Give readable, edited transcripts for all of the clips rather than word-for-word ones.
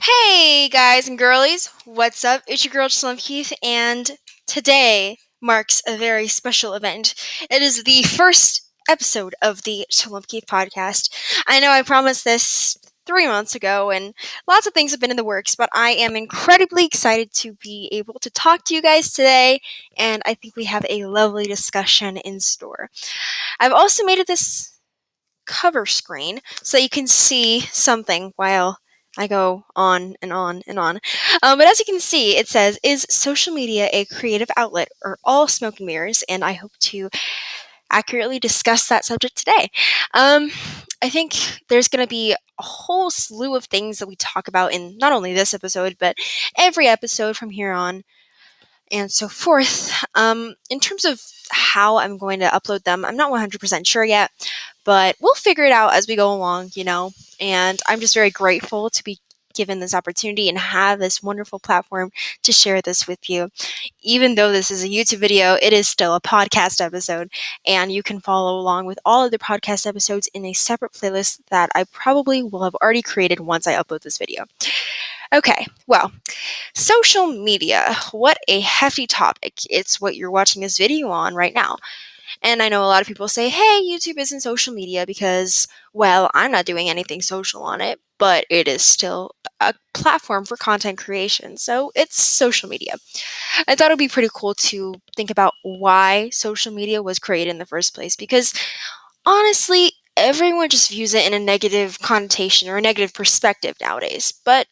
Hey guys and girlies, what's up? It's your girl Chelumpkeif, and today marks a very special event. It is the first episode of the Chelumpkeif podcast. I know I promised this 3 months ago, and lots of things have been in the works, but I am incredibly excited to be able to talk to you guys today, and I think we have a lovely discussion in store. I've also made it this cover screen so that you can see something while I go on and on and on. But as you can see, it says, "Is social media a creative outlet or all smoke and mirrors?" And I hope to accurately discuss that subject today. I think there's going to be a whole slew of things that we talk about in not only this episode, but every episode from here on and so forth. In terms of how I'm going to upload them, I'm not 100% sure yet, but we'll figure it out as we go along, and I'm just very grateful to be given this opportunity and have this wonderful platform to share this with you. Even though this is a YouTube video, it is still a podcast episode, and you can follow along with all of the podcast episodes in a separate playlist that I probably will have already created once I upload this video. Okay, well, social media. What a hefty topic. It's what you're watching this video on right now. And I know a lot of people say, hey, YouTube isn't social media because, well, I'm not doing anything social on it, but it is still a platform for content creation. So it's social media. I thought it would be pretty cool to think about why social media was created in the first place because honestly, everyone just views it in a negative connotation or a negative perspective nowadays. But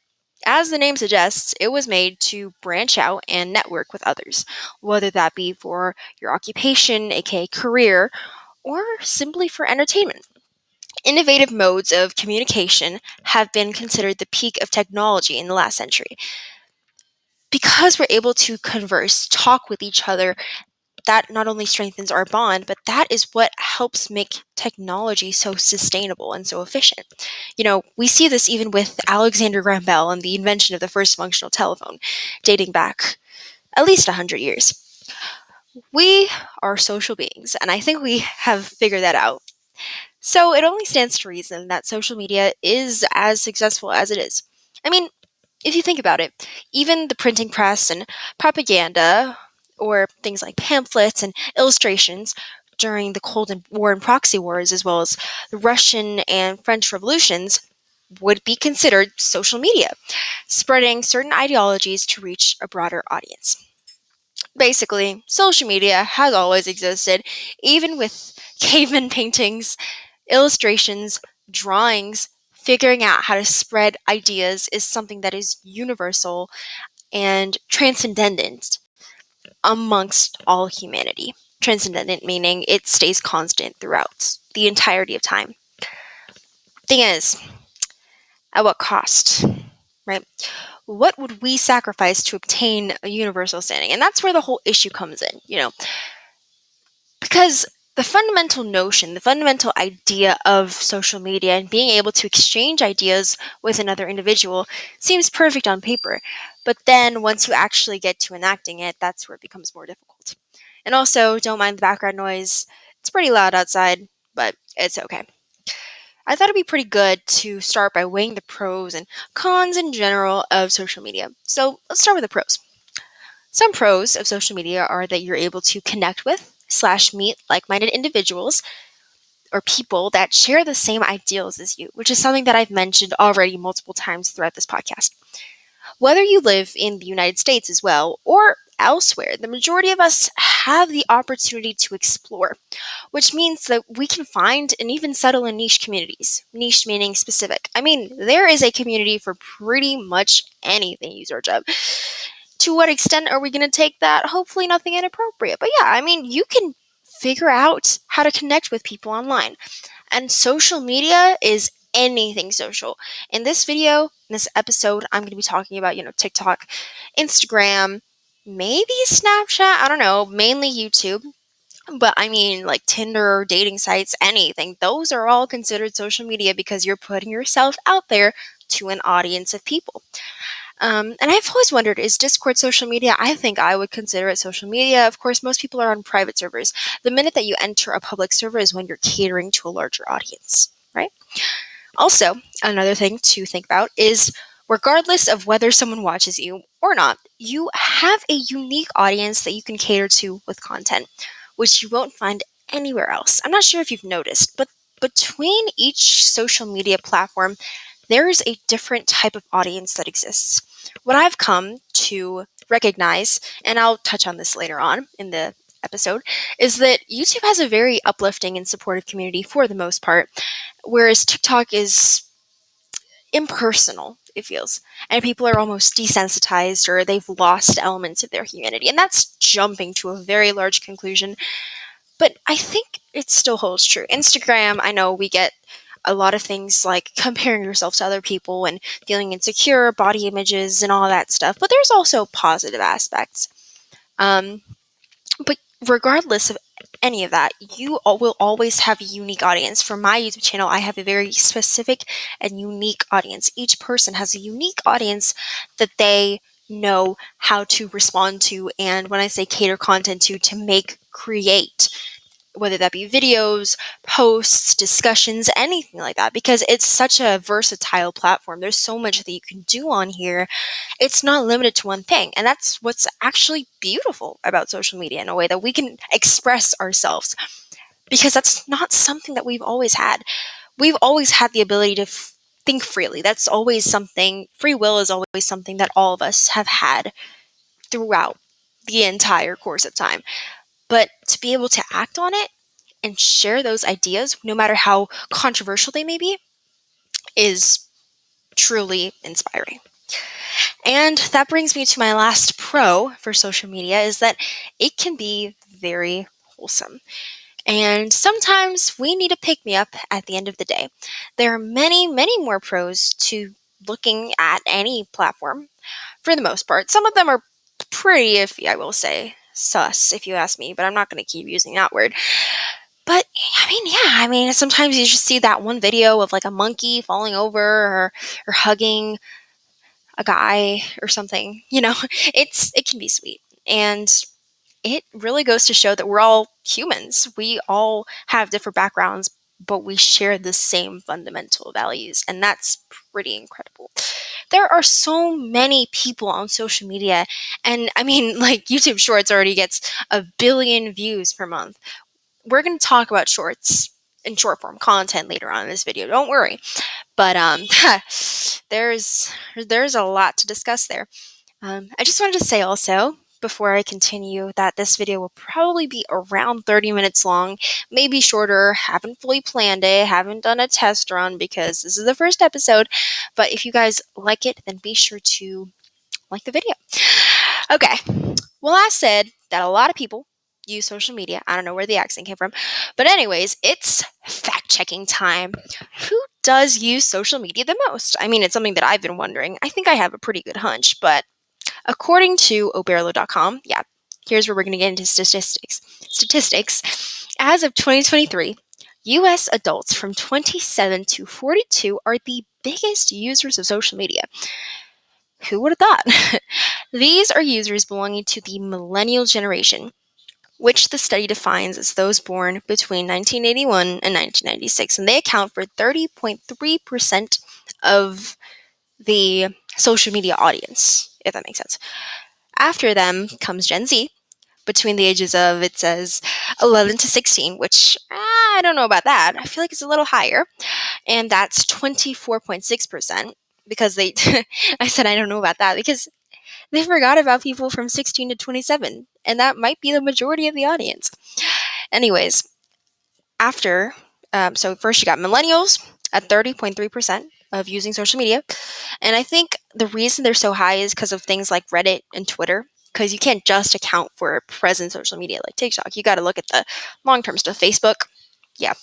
as the name suggests, it was made to branch out and network with others, whether that be for your occupation, aka career, or simply for entertainment. Innovative modes of communication have been considered the peak of technology in the last century. Because we're able to converse, talk with each other, that not only strengthens our bond, but that is what helps make technology so sustainable and so efficient. We see this even with Alexander Graham Bell and the invention of the first functional telephone, dating back at least 100 years. We are social beings, and I think we have figured that out. So it only stands to reason that social media is as successful as it is. I mean, if you think about it, even the printing press and propaganda, or things like pamphlets and illustrations during the Cold War and proxy wars, as well as the Russian and French revolutions, would be considered social media, spreading certain ideologies to reach a broader audience. Basically, social media has always existed, even with caveman paintings, illustrations, drawings. Figuring out how to spread ideas is something that is universal and transcendent amongst all humanity. Transcendent meaning it stays constant throughout the entirety of time. Thing is, at what cost, right? What would we sacrifice to obtain a universal standing? And that's where the whole issue comes in, because the fundamental notion, the fundamental idea of social media and being able to exchange ideas with another individual seems perfect on paper. But then once you actually get to enacting it, that's where it becomes more difficult. And also, don't mind the background noise. It's pretty loud outside, but it's okay. I thought it'd be pretty good to start by weighing the pros and cons in general of social media. So let's start with the pros. Some pros of social media are that you're able to connect with / meet like-minded individuals or people that share the same ideals as you, which is something that I've mentioned already multiple times throughout this podcast. Whether you live in the United States as well or elsewhere, the majority of us have the opportunity to explore, which means that we can find and even settle in niche communities. Niche meaning specific. I mean, there is a community for pretty much anything you search up. To what extent are we going to take that? Hopefully nothing inappropriate. But yeah, I mean, you can figure out how to connect with people online. And social media is anything social. In this video, in this episode, I'm going to be talking about, TikTok, Instagram, maybe Snapchat, I don't know, mainly YouTube. But I mean, like Tinder, dating sites, anything. Those are all considered social media because you're putting yourself out there to an audience of people. And I've always wondered, is Discord social media? I think I would consider it social media. Of course, most people are on private servers. The minute that you enter a public server is when you're catering to a larger audience, right? Also, another thing to think about is Regardless of whether someone watches you or not, you have a unique audience that you can cater to with content, which you won't find anywhere else. I'm not sure if you've noticed, but between each social media platform, there is a different type of audience that exists. What I've come to recognize, and I'll touch on this later on in the episode, is that YouTube has a very uplifting and supportive community for the most part, whereas TikTok is impersonal, it feels, and people are almost desensitized or they've lost elements of their humanity. And that's jumping to a very large conclusion, but I think it still holds true. Instagram, I know we get a lot of things like comparing yourself to other people and feeling insecure, body images, and all that stuff, but there's also positive aspects. But regardless of any of that, you will always have a unique audience. For my YouTube channel, I have a very specific and unique audience. Each person has a unique audience that they know how to respond to, and when I say cater content to make, create, whether that be videos, posts, discussions, anything like that, because it's such a versatile platform. There's so much that you can do on here. It's not limited to one thing. And that's what's actually beautiful about social media, in a way that we can express ourselves, because that's not something that we've always had. We've always had the ability to think freely. That's always something, free will is always something that all of us have had throughout the entire course of time. But to be able to act on it and share those ideas, no matter how controversial they may be, is truly inspiring. And that brings me to my last pro for social media, is that it can be very wholesome. And sometimes we need a pick-me-up at the end of the day. There are many, many more pros to looking at any platform, for the most part. Some of them are pretty iffy, I will say. Sus, if you ask me, but I'm not going to keep using that word. But I mean, sometimes you just see that one video of like a monkey falling over or hugging a guy or something. It can be sweet. And it really goes to show that we're all humans. We all have different backgrounds, but we share the same fundamental values. And that's pretty incredible. There are so many people on social media. And I mean, like YouTube Shorts already gets 1 billion views per month. We're going to talk about shorts and short form content later on in this video. Don't worry. But there's a lot to discuss there. I just wanted to say also, before I continue, that this video will probably be around 30 minutes long, maybe shorter. Haven't fully planned it, haven't done a test run because this is the first episode. But if you guys like it, then be sure to like the video. Okay, well, I said that a lot of people use social media. I don't know where the accent came from. But anyways, it's fact-checking time. Who does use social media the most? I mean, it's something that I've been wondering. I think I have a pretty good hunch, but according to oberlo.com, yeah, here's where we're going to get into statistics. As of 2023, U.S. adults from 27 to 42 are the biggest users of social media. Who would have thought? These are users belonging to the millennial generation, which the study defines as those born between 1981 and 1996, and they account for 30.3% of the social media audience, if that makes sense. After them comes Gen Z, between the ages of, it says, 11 to 16, which I don't know about that. I feel like it's a little higher, and that's 24.6%, because they, I said I don't know about that, because they forgot about people from 16 to 27, and that might be the majority of the audience. Anyways, so first you got millennials at 30.3% of using social media. And I think the reason they're so high is because of things like Reddit and Twitter, because you can't just account for present social media like TikTok. You got to look at the long-term stuff. Facebook, yeah.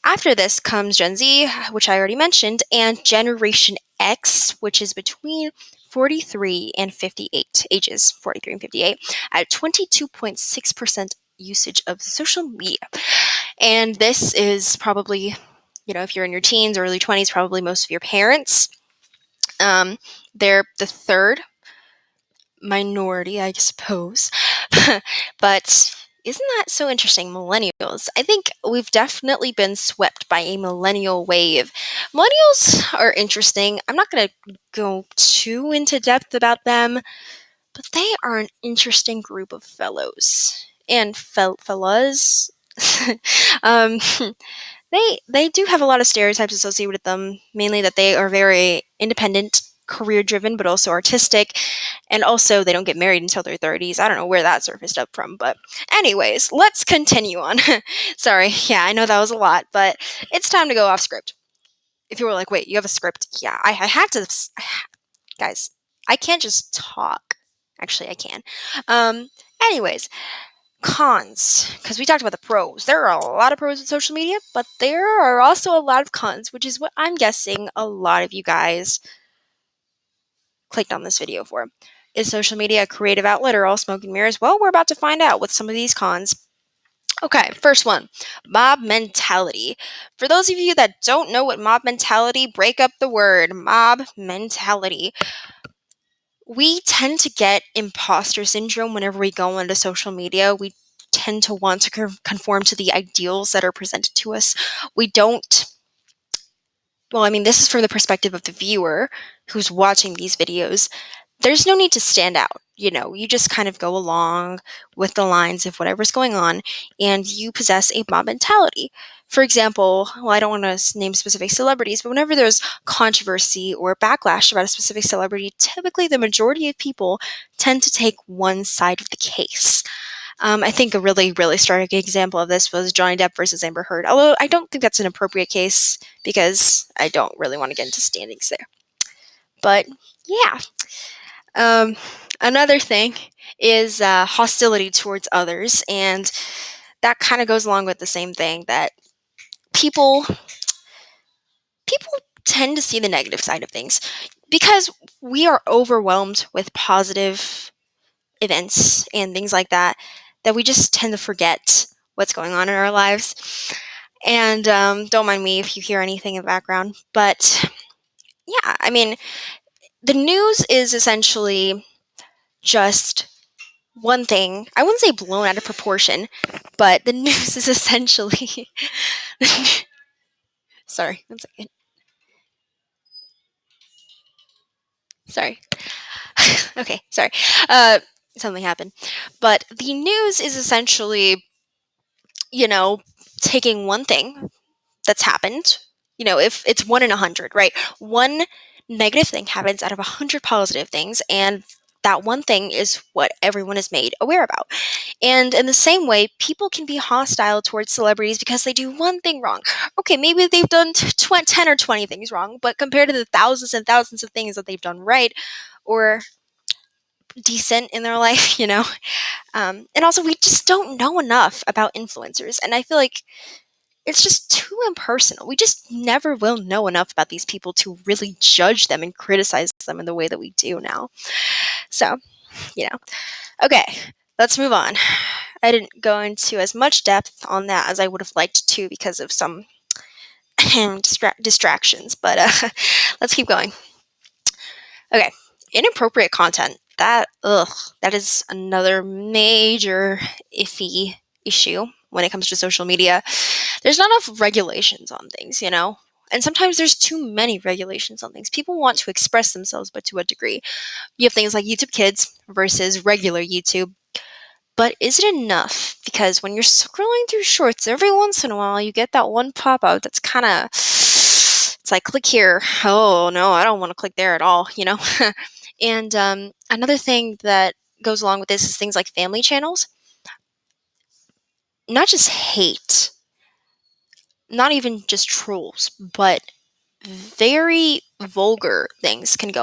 After this comes Gen Z, which I already mentioned, and Generation X, which is between 43 and 58, ages 43 and 58, at 22.6% usage of social media. And this is probably, if you're in your teens or early 20s, probably most of your parents. They're the third minority, I suppose. But isn't that so interesting? Millennials. I think we've definitely been swept by a millennial wave. Millennials are interesting. I'm not going to go too into depth about them, but they are an interesting group of fellows and fellas. um, they do have a lot of stereotypes associated with them, mainly that they are very independent, career driven, but also artistic, and also they don't get married until their 30s. I don't know where that surfaced up from, but anyways, let's continue on. Sorry, yeah, I know that was a lot, but it's time to go off script. If you were like, wait, you have a script? Yeah, I had to, guys, I can't just talk. Actually, I can. Anyways, cons, because we talked about the pros. There are a lot of pros with social media, but there are also a lot of cons, which is what I'm guessing a lot of you guys clicked on this video for. Is social media a creative outlet or all smoke and mirrors? Well, we're about to find out with some of these cons. Okay, first one, mob mentality. For those of you that don't know what mob mentality, break up the word mob mentality. We tend to get imposter syndrome whenever we go onto social media. We tend to want to conform to the ideals that are presented to us. We don't, well, I mean, this is from the perspective of the viewer who's watching these videos. There's no need to stand out. You just kind of go along with the lines of whatever's going on, and you possess a mob mentality. For example, well, I don't want to name specific celebrities, but whenever there's controversy or backlash about a specific celebrity, typically the majority of people tend to take one side of the case. I think a really, really striking example of this was Johnny Depp versus Amber Heard, although I don't think that's an appropriate case because I don't really want to get into standings there. But yeah. Another thing is hostility towards others, and that kind of goes along with the same thing that people tend to see the negative side of things because we are overwhelmed with positive events and things like that we just tend to forget what's going on in our lives. And don't mind me if you hear anything in the background, but yeah, I mean, the news is essentially just one thing. I wouldn't say blown out of proportion, but the news is essentially sorry, one second. Sorry. Okay, sorry. Uh Something happened. But the news is essentially, taking one thing that's happened, if it's 1 in 100, right? One negative thing happens out of 100 positive things, and that one thing is what everyone is made aware about. And in the same way, people can be hostile towards celebrities because they do one thing wrong. Okay, maybe they've done 10 or 20 things wrong, but compared to the thousands and thousands of things that they've done right or decent in their life, and also, we just don't know enough about influencers. And I feel like it's just too impersonal. We just never will know enough about these people to really judge them and criticize them in the way that we do now. So, okay, let's move on. I didn't go into as much depth on that as I would have liked to because of some distractions, but let's keep going. Okay, inappropriate content. That is another major iffy issue when it comes to social media. There's not enough regulations on things, and sometimes there's too many regulations on things. People want to express themselves, but to a degree. You have things like YouTube Kids versus regular YouTube. But is it enough? Because when you're scrolling through shorts, every once in a while, you get that one pop-up that's kind of, it's like, click here. Oh, no, I don't want to click there at all, And another thing that goes along with this is things like family channels. Not just hate, not even just trolls, but very vulgar things can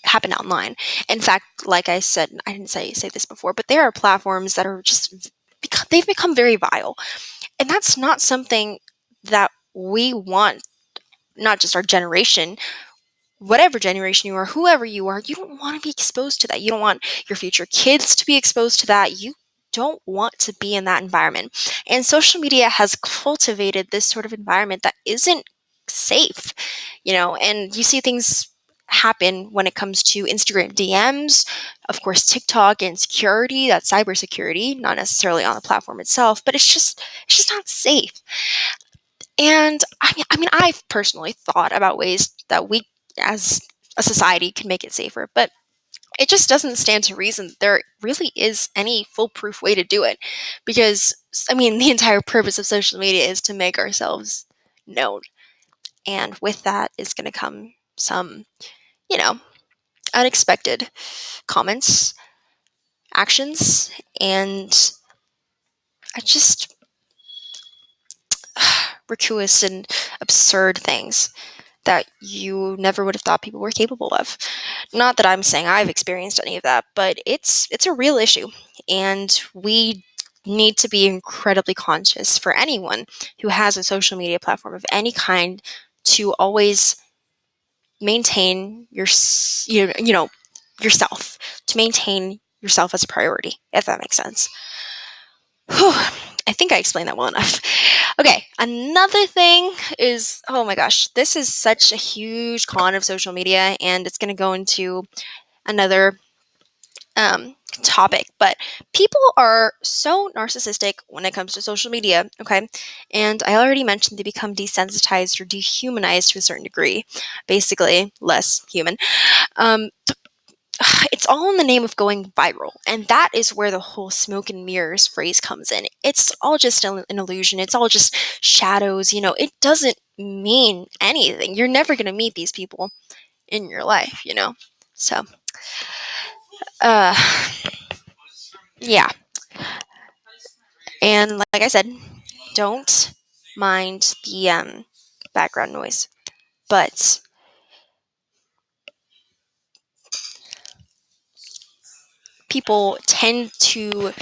happen online. In fact, like I said, I didn't say this before, but there are platforms that are just they've become very vile, and that's not something that we want. Not just our generation, whatever generation you are, whoever you are, you don't want to be exposed to that. You don't want your future kids to be exposed to that. You don't want to be in that environment. And social media has cultivated this sort of environment that isn't safe, and you see things happen when it comes to Instagram DMs, of course, TikTok and security, that's cybersecurity, not necessarily on the platform itself, but it's just not safe. And I mean, I've personally thought about ways that we as a society can make it safer, but it just doesn't stand to reason that there really is any foolproof way to do it. Because, I mean, the entire purpose of social media is to make ourselves known. And with that is going to come some, you know, unexpected comments, actions, and I just ridiculous and absurd things that you never would have thought people were capable of. Not that I'm saying I've experienced any of that, but it's a real issue, and we need to be incredibly conscious for anyone who has a social media platform of any kind to always maintain yourself, to maintain yourself as a priority, if that makes sense. Whew, I think I explained that well enough. Okay, another thing is, oh my gosh, this is such a huge con of social media, and it's going to go into another topic, but people are so narcissistic when it comes to social media, okay? And I already mentioned they become desensitized or dehumanized to a certain degree, basically less human. Um, it's all in the name of going viral, and that is where the whole smoke and mirrors phrase comes in. It's all just an illusion. It's all just shadows. It doesn't mean anything. You're never going to meet these people in your life, So, uh, yeah. And like I said, don't mind the background noise, but people tend to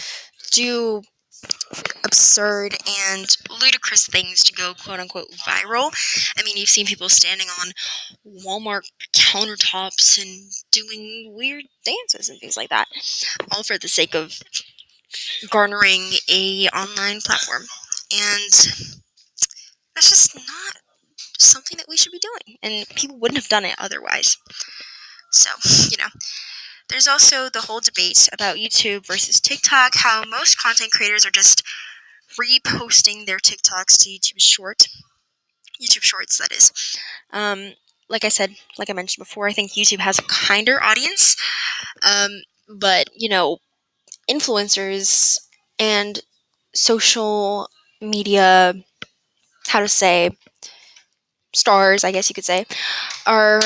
do absurd and ludicrous things to go quote unquote viral. I mean, you've seen people standing on Walmart countertops and doing weird dances and things like that, all for the sake of garnering a online platform. And that's just not something that we should be doing, and people wouldn't have done it otherwise. So, there's also the whole debate about YouTube versus TikTok, how most content creators are just reposting their TikToks to YouTube Shorts, that is. Like I said, like I mentioned before, I think YouTube has a kinder audience, but, influencers and social media, how to say, stars, I guess you could say, are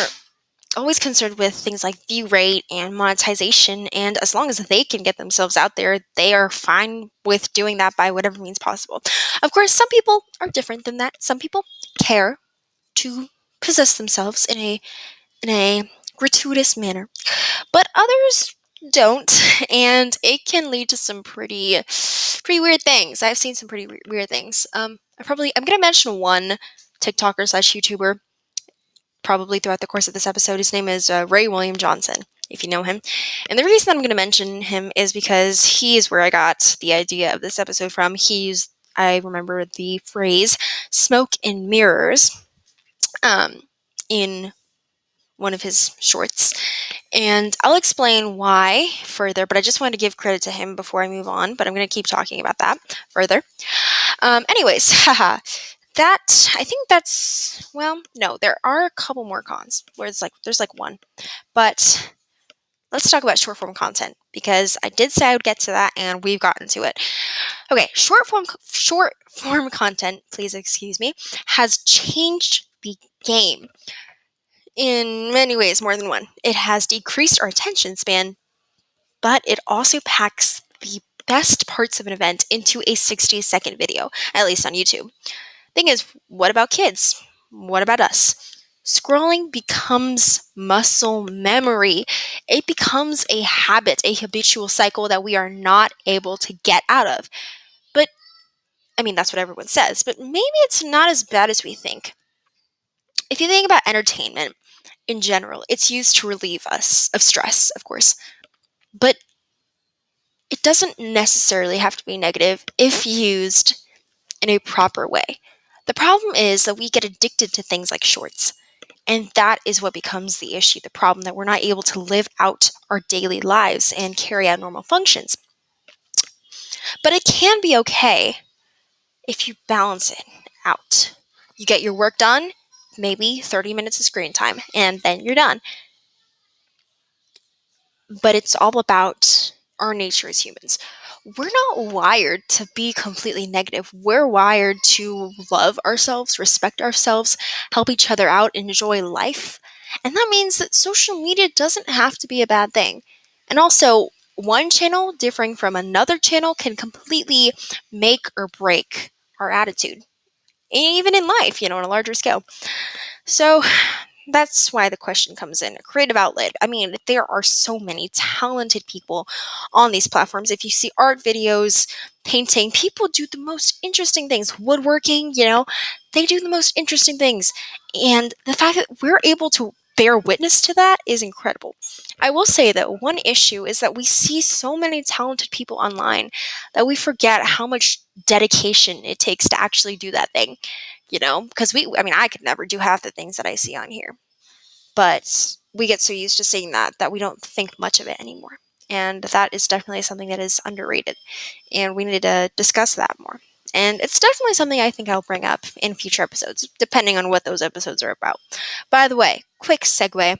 always concerned with things like view rate and monetization, and as long as they can get themselves out there, they are fine with doing that by whatever means possible. Of course, some people are different than that. Some people care to possess themselves in a gratuitous manner, but others don't, and it can lead to some pretty weird things. I've seen some pretty weird things. I'm gonna mention one TikToker slash YouTuber probably throughout the course of this episode. His name is Ray William Johnson, if you know him. And the reason I'm going to mention him is because he is where I got the idea of this episode from. He used, I remember the phrase, smoke and mirrors, in one of his shorts. And I'll explain why further, but I just wanted to give credit to him before I move on, but I'm going to keep talking about that further. Anyways, haha. I think that's, well, no, there are a couple more cons where there's one, but let's talk about short form content, because I did say I would get to that and we've gotten to it. Okay, short form content, please excuse me, has changed the game in many ways, more than one. It has decreased our attention span, but it also packs the best parts of an event into a 60-second video, at least on YouTube. Thing is, what about kids? What about us? Scrolling becomes muscle memory. It becomes a habit, a habitual cycle that we are not able to get out of. But, I mean, that's what everyone says, but maybe it's not as bad as we think. If you think about entertainment in general, it's used to relieve us of stress, of course. But it doesn't necessarily have to be negative if used in a proper way. The problem is that we get addicted to things like shorts. And that is what becomes the issue, the problem, that we're not able to live out our daily lives and carry out normal functions. But it can be okay if you balance it out. You get your work done, maybe 30 minutes of screen time, and then you're done. But it's all about our nature as humans. We're not wired to be completely negative. We're wired to love ourselves, respect ourselves, help each other out, enjoy life. And that means that social media doesn't have to be a bad thing. And also, one channel differing from another channel can completely make or break our attitude, even in life, on a larger scale. So, that's why the question comes in. A creative outlet. I mean, there are so many talented people on these platforms. If you see art videos, painting, people do the most interesting things. Woodworking, they do the most interesting things. And the fact that we're able to bear witness to that is incredible. I will say that one issue is that we see so many talented people online that we forget how much dedication it takes to actually do that thing. Because I could never do half the things that I see on here, but we get so used to seeing that we don't think much of it anymore. And that is definitely something that is underrated, and we need to discuss that more. And it's definitely something I think I'll bring up in future episodes, depending on what those episodes are about. By the way, quick segue.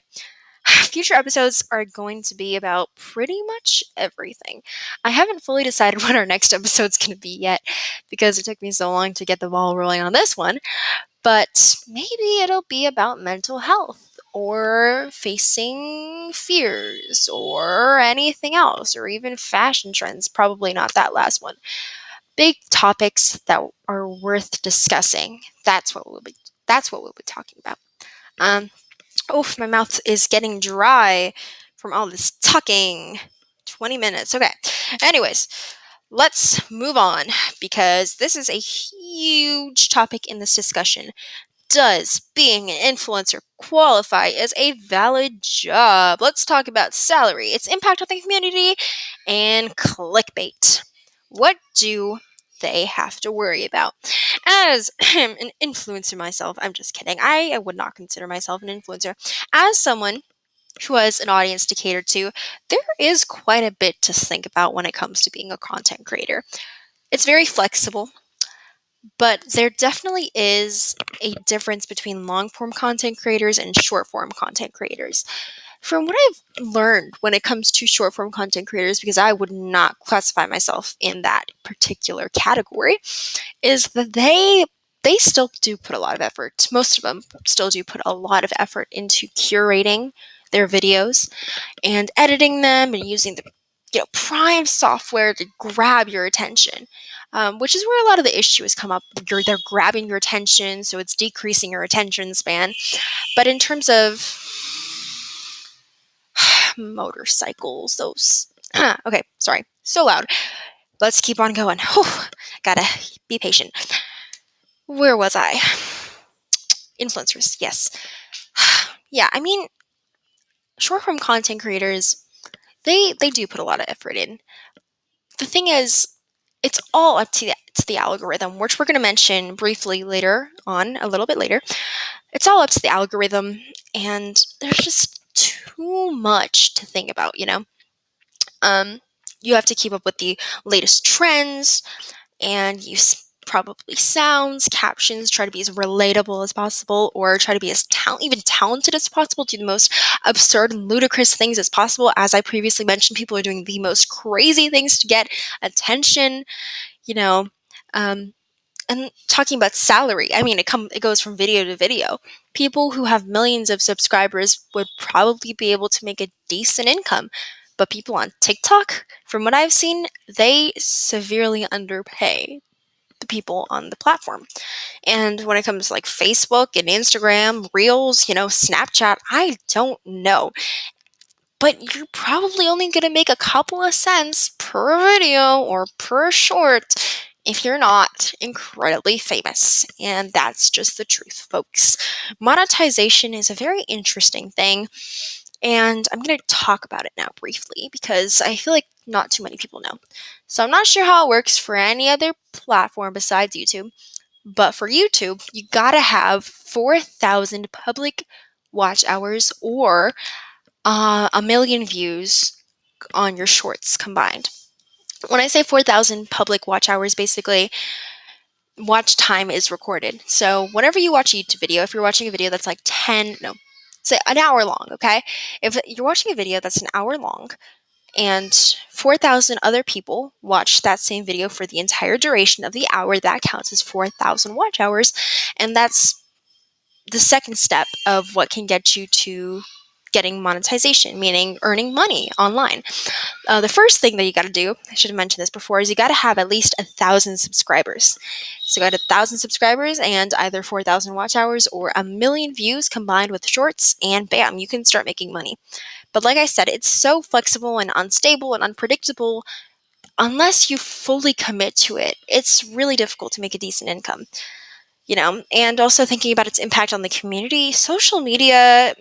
Future episodes are going to be about pretty much everything. I haven't fully decided what our next episode's going to be yet, because it took me so long to get the ball rolling on this one. But maybe it'll be about mental health or facing fears or anything else, or even fashion trends. Probably not that last one. Big topics that are worth discussing. That's what we'll be talking about. Um, my mouth is getting dry from all this talking. 20 minutes. Okay. Anyways, let's move on, because this is a huge topic in this discussion. Does being an influencer qualify as a valid job? Let's talk about salary, its impact on the community, and clickbait. What do they have to worry about? As an influencer myself, I'm just kidding. I would not consider myself an influencer. As someone who has an audience to cater to, there is quite a bit to think about when it comes to being a content creator. It's very flexible, but there definitely is a difference between long form content creators and short form content creators. From what I've learned when it comes to short form content creators, because I would not classify myself in that particular category, is that they still do put a lot of effort. Most of them still do put a lot of effort into curating their videos and editing them and using the prime software to grab your attention, which is where a lot of the issue has come up. They're grabbing your attention, so it's decreasing your attention span. But in terms of motorcycles, those okay, sorry, so loud. Let's keep on going. Gotta be patient. Where was I? Influencers, yes. Yeah, short form content creators, they do put a lot of effort in. The thing is, it's all up to the algorithm, which we're going to mention briefly later on, a little bit later. It's all up to the algorithm, and there's just too much to think about, You have to keep up with the latest trends, and use probably sounds, captions, try to be as relatable as possible, or try to be as even talented as possible, do the most absurd and ludicrous things as possible. As I previously mentioned, people are doing the most crazy things to get attention, you know. And talking about salary, it goes from video to video. People who have millions of subscribers would probably be able to make a decent income, but people on TikTok, from what I've seen, they severely underpay the people on the platform. And when it comes to like Facebook and Instagram, Reels, Snapchat, I don't know. But you're probably only going to make a couple of cents per video or per short if you're not incredibly famous. And that's just the truth, folks. Monetization is a very interesting thing, and I'm going to talk about it now briefly because I feel like not too many people know. So I'm not sure how it works for any other platform besides YouTube, but for YouTube, you gotta have 4,000 public watch hours or 1 million views on your shorts combined. When I say 4,000 public watch hours, basically watch time is recorded. So whenever you watch a YouTube video, if you're watching a video that's like say an hour long, okay? If you're watching a video that's an hour long and 4,000 other people watch that same video for the entire duration of the hour, that counts as 4,000 watch hours. And that's the second step of what can get you to getting monetization, meaning earning money online. The first thing that you got to do, I should have mentioned this before, is you got to have at least 1,000 subscribers. So you got 1,000 subscribers and either 4,000 watch hours or 1 million views combined with shorts, and bam, you can start making money. But like I said, it's so flexible and unstable and unpredictable. Unless you fully commit to it, it's really difficult to make a decent income. And also thinking about its impact on the community, social media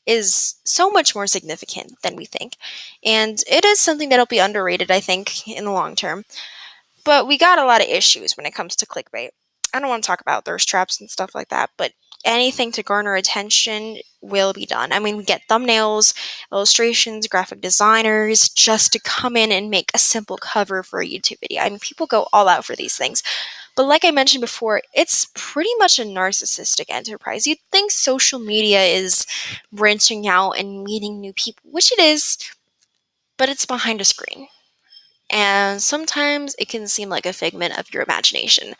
is so much more significant than we think. And it is something that'll be underrated, I think, in the long term. But we got a lot of issues when it comes to clickbait. I don't want to talk about thirst traps and stuff like that, but anything to garner attention will be done. I mean, we get thumbnails, illustrations, graphic designers just to come in and make a simple cover for a YouTube video. I mean, people go all out for these things. But like I mentioned before, it's pretty much a narcissistic enterprise. You'd think social media is branching out and meeting new people, which it is, but it's behind a screen. And sometimes it can seem like a figment of your imagination.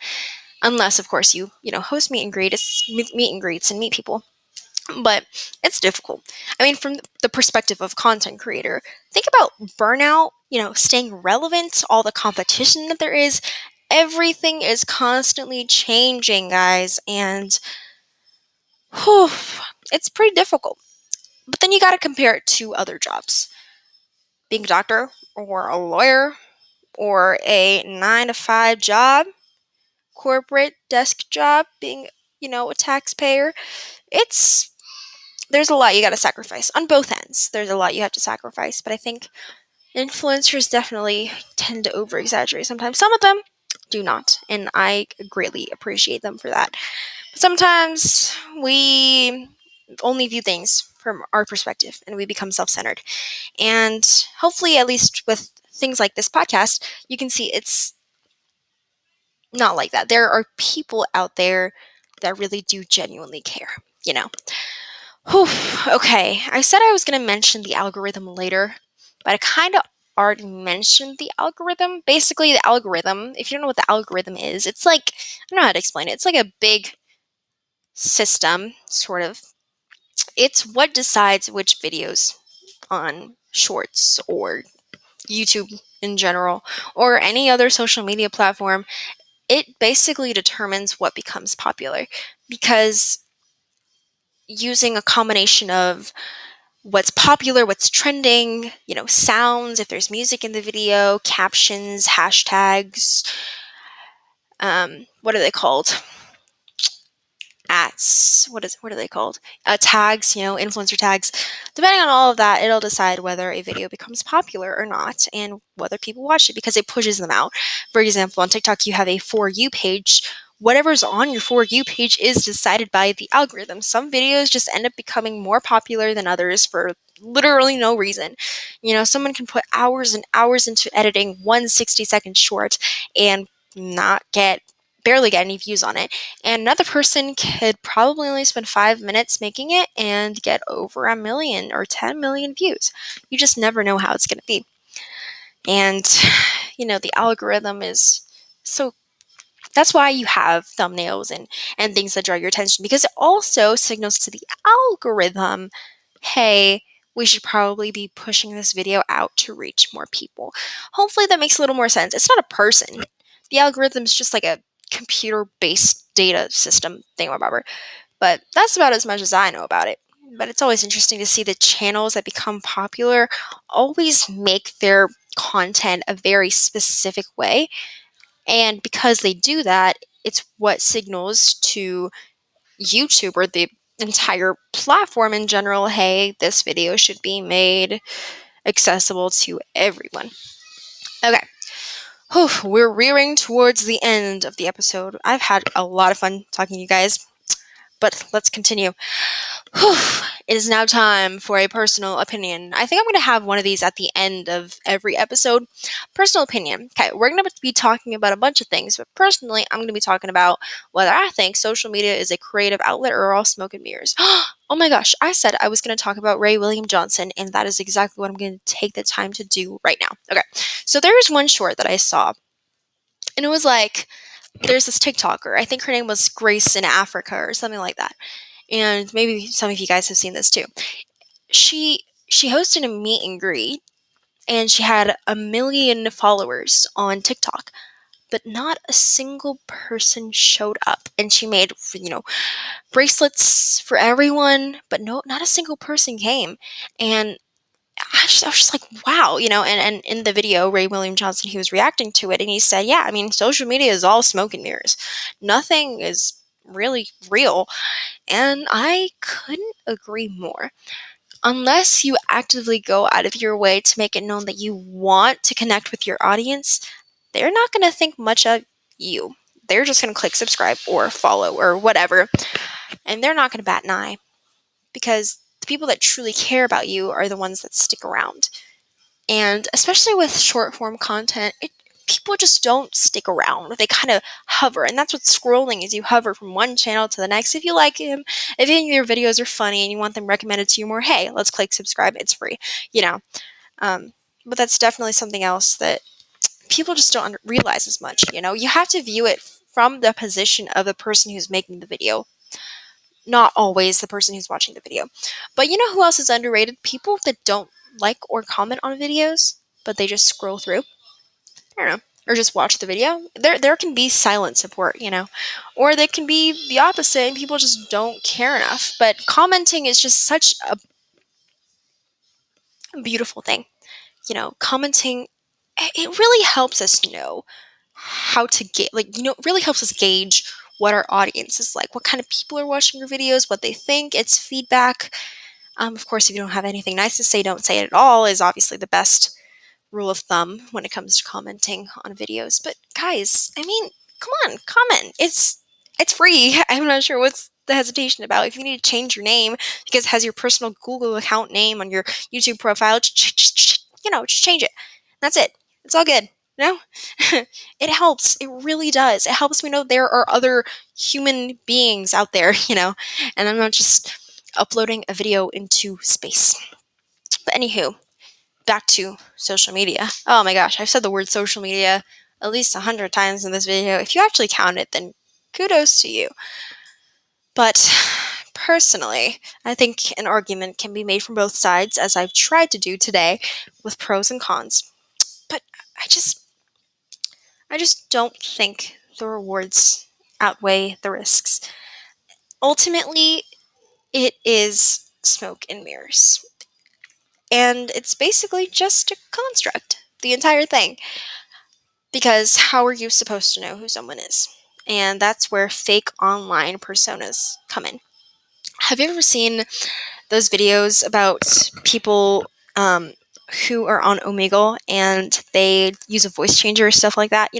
Unless, of course, you host meet and greets and meet people. But it's difficult. I mean, from the perspective of content creator, think about burnout, staying relevant, all the competition that there is. Everything is constantly changing, guys, and it's pretty difficult. But then you got to compare it to other jobs. Being a doctor or a lawyer or a 9-to-5 job, corporate desk job, being, a taxpayer. There's a lot you got to sacrifice on both ends. There's a lot you have to sacrifice, but I think influencers definitely tend to over-exaggerate sometimes. Some of them do not, and I greatly appreciate them for that. But sometimes we only view things from our perspective, and we become self-centered. And hopefully, at least with things like this podcast, you can see it's not like that. There are people out there that really do genuinely care, Whew, okay, I said I was going to mention the algorithm later, but I kind of already mentioned the algorithm. Basically, the algorithm, if you don't know what the algorithm is, it's like, I don't know how to explain it. It's like a big system, sort of. It's what decides which videos on Shorts or YouTube in general, or any other social media platform. It basically determines what becomes popular, because using a combination of what's popular, what's trending, sounds, if there's music in the video, captions, hashtags, what are they called? What are they called? Tags, influencer tags. Depending on all of that, it'll decide whether a video becomes popular or not and whether people watch it, because it pushes them out. For example, on TikTok, you have a For You page. Whatever's on your For You page is decided by the algorithm. Some videos just end up becoming more popular than others for literally no reason. Someone can put hours and hours into editing one 60-second short and barely get any views on it. And another person could probably only spend 5 minutes making it and get over 1 million or 10 million views. You just never know how it's going to be. And, the algorithm is so. That's why you have thumbnails and things that draw your attention, because it also signals to the algorithm, hey, we should probably be pushing this video out to reach more people. Hopefully that makes a little more sense. It's not a person. The algorithm is just like a computer-based data system thingamabob. But that's about as much as I know about it. But it's always interesting to see the channels that become popular always make their content a very specific way. And because they do that, it's what signals to YouTube or the entire platform in general, hey, this video should be made accessible to everyone. Okay. We're rearing towards the end of the episode. I've had a lot of fun talking to you guys, but let's continue. Whew. It is now time for a personal opinion. I think I'm going to have one of these at the end of every episode. Personal opinion. Okay, we're going to be talking about a bunch of things, but personally, I'm going to be talking about whether I think social media is a creative outlet or all smoke and mirrors. Oh my gosh, I said I was going to talk about Ray William Johnson, and that is exactly what I'm going to take the time to do right now. Okay, so there was one short that I saw, and it was like, there's this TikToker. I think her name was Grace in Africa or something like that. And maybe some of you guys have seen this too. She hosted a meet and greet, and she had 1 million followers on TikTok, but not a single person showed up. And she made, bracelets for everyone, but not a single person came. And I was just like, wow, and in the video, Ray William Johnson, he was reacting to it, and he said, yeah, I mean, social media is all smoke and mirrors. Nothing is really real. And I couldn't agree more. Unless you actively go out of your way to make it known that you want to connect with your audience, they're not going to think much of you. They're just going to click subscribe or follow or whatever, and they're not going to bat an eye, because the people that truly care about you are the ones that stick around. And especially with short form content, people just don't stick around. They kind of hover, and that's what scrolling is. You hover from one channel to the next. If you like him, if any of your videos are funny and you want them recommended to you more, hey, let's click subscribe. It's free, you know. But that's definitely something else that people just don't realize as much. You have to view it from the position of the person who's making the video, not always the person who's watching the video. But you know who else is underrated? People that don't like or comment on videos, but they just scroll through. I don't know, or just watch the video. There can be silent support, or they can be the opposite, and people just don't care enough. But commenting is just such a beautiful thing. Commenting, it really helps us know how to get, it really helps us gauge what our audience is like, what kind of people are watching your videos, what they think. It's feedback. Of course, if you don't have anything nice to say, don't say it at all, is obviously the best rule of thumb when it comes to commenting on videos. But guys, I mean, come on, comment. It's free. I'm not sure what's the hesitation about. If you need to change your name because it has your personal Google account name on your YouTube profile, just change it. That's it. It's all good. It helps. It really does. It helps me know there are other human beings out there, and I'm not just uploading a video into space. But anywho, back to social media. Oh my gosh, I've said the word social media at least 100 times in this video. If you actually count it, then kudos to you. But personally, I think an argument can be made from both sides, as I've tried to do today, with pros and cons. But I just don't think the rewards outweigh the risks. Ultimately, it is smoke and mirrors. And it's basically just a construct, the entire thing. Because how are you supposed to know who someone is? And that's where fake online personas come in. Have you ever seen those videos about people who are on Omegle and they use a voice changer or stuff like that?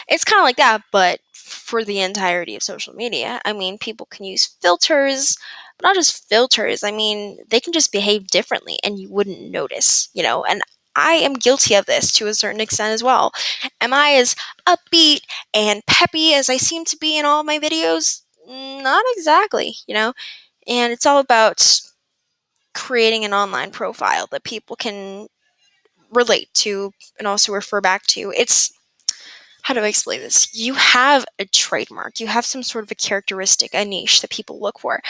It's kind of like that, but for the entirety of social media. I mean, people can use filters, but not just filters. I mean, they can just behave differently and you wouldn't notice, and I am guilty of this to a certain extent as well. Am I as upbeat and peppy as I seem to be in all my videos? Not exactly, and it's all about creating an online profile that people can relate to and also refer back to. It's, how do I explain this? You have a trademark, you have some sort of a characteristic, a niche that people look for,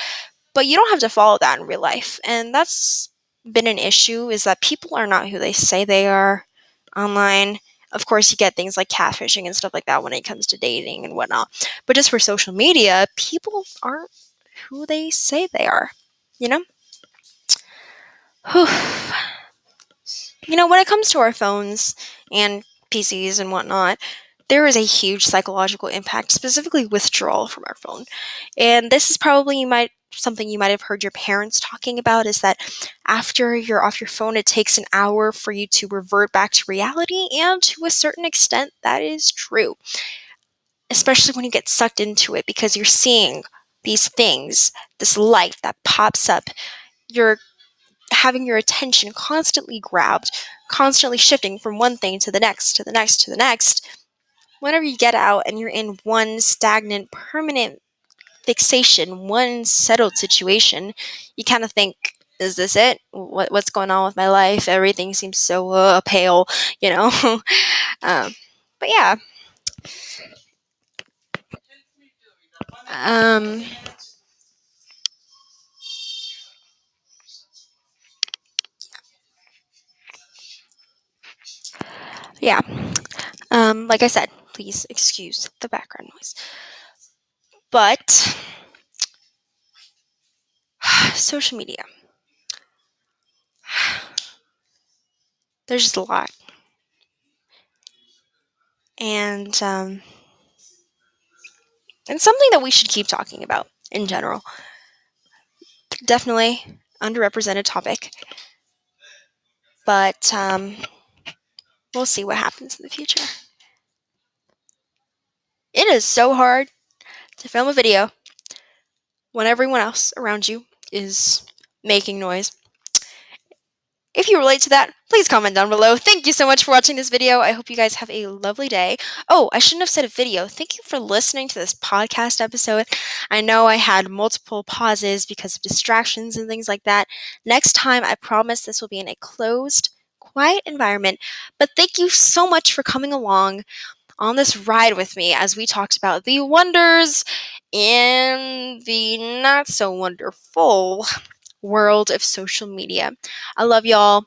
but you don't have to follow that in real life. And that's been an issue, is that people are not who they say they are online. Of course, you get things like catfishing and stuff like that when it comes to dating and whatnot. But just for social media, people aren't who they say they are, you know? When it comes to our phones and PCs and whatnot, there is a huge psychological impact, specifically withdrawal from our phone. And this is probably something you might have heard your parents talking about, is that after you're off your phone, it takes an hour for you to revert back to reality. And to a certain extent, that is true. Especially when you get sucked into it, because you're seeing these things, this light that pops up, you're having your attention constantly grabbed, constantly shifting from one thing to the next, to the next, to the next. Whenever you get out and you're in one stagnant, permanent fixation, one settled situation, you kind of think, is this it? What's going on with my life? Everything seems so pale, you know? But yeah. Um, yeah. Like I said, please excuse the background noise. But social media. There's just a lot. And and something that we should keep talking about in general. Definitely underrepresented topic. But we'll see what happens in the future. It is so hard to film a video when everyone else around you is making noise. If you relate to that, please comment down below. Thank you so much for watching this video. I hope you guys have a lovely day. Oh, I shouldn't have said a video. Thank you for listening to this podcast episode. I know I had multiple pauses because of distractions and things like that. Next time, I promise this will be in a closed, quiet environment. But thank you so much for coming along on this ride with me as we talked about the wonders in the not so wonderful world of social media. I love y'all.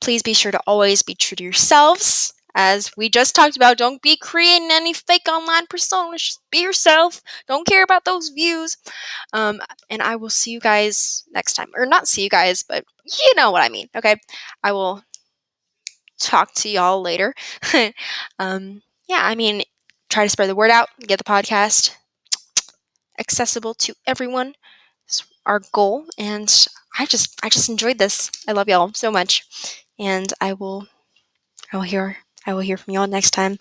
Please be sure to always be true to yourselves. As we just talked about, don't be creating any fake online personas. Just be yourself. Don't care about those views. And I will see you guys next time. Or not see you guys, but you know what I mean. Okay? I will talk to y'all later. Yeah, I mean, try to spread the word out, get the podcast accessible to everyone. It's our goal, and I just enjoyed this. I love y'all so much, and I will hear from y'all next time.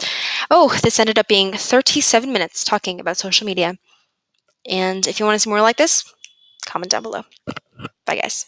Oh, this ended up being 37 minutes talking about social media. And if you want to see more like this, comment down below. Bye, guys.